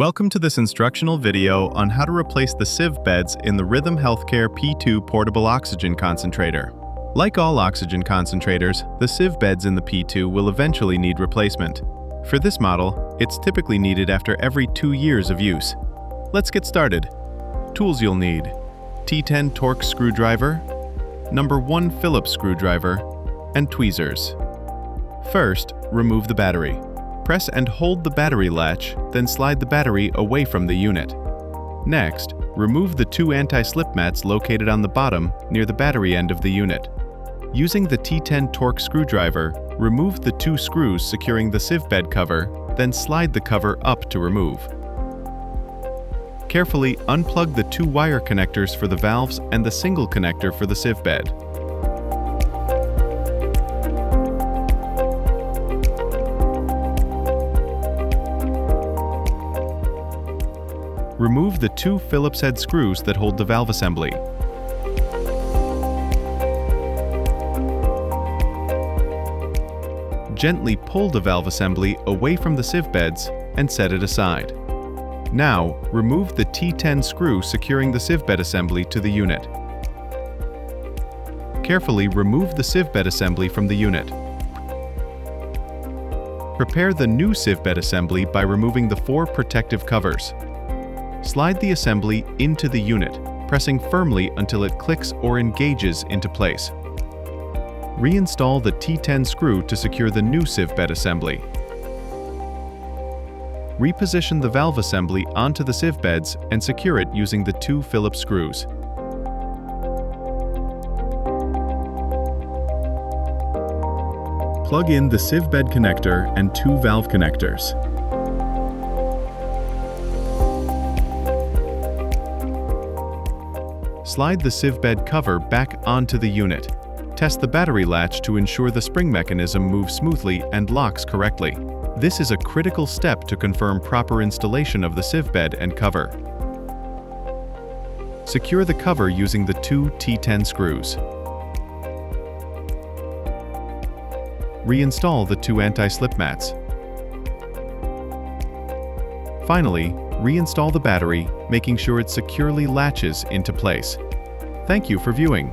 Welcome to this instructional video on how to replace the Sieve beds in the Rhythm Healthcare P2 portable oxygen concentrator. Like all oxygen concentrators, the Sieve beds in the P2 will eventually need replacement. For this model, it's typically needed after every 2 years of use. Let's get started. Tools you'll need: T10 Torx screwdriver, number 1 Phillips screwdriver, and tweezers. First, remove the battery. Press and hold the battery latch, then slide the battery away from the unit. Next, remove the 2 anti-slip mats located on the bottom near the battery end of the unit. Using the T10 Torx screwdriver, remove the 2 screws securing the Sieve bed cover, then slide the cover up to remove. Carefully unplug the 2 wire connectors for the valves and the single connector for the Sieve bed. Remove the 2 Phillips head screws that hold the valve assembly. Gently pull the valve assembly away from the Sieve beds and set it aside. Now, remove the T10 screw securing the Sieve bed assembly to the unit. Carefully remove the Sieve bed assembly from the unit. Prepare the new Sieve bed assembly by removing the 4 protective covers. Slide the assembly into the unit, pressing firmly until it clicks or engages into place. Reinstall the T10 screw to secure the new Sieve bed assembly. Reposition the valve assembly onto the Sieve beds and secure it using the 2 Phillips screws. Plug in the Sieve bed connector and 2 valve connectors. Slide the Sieve bed cover back onto the unit. Test the battery latch to ensure the spring mechanism moves smoothly and locks correctly. This is a critical step to confirm proper installation of the Sieve bed and cover. Secure the cover using the 2 T10 screws. Reinstall the 2 anti-slip mats. Finally, reinstall the battery, making sure it securely latches into place. Thank you for viewing.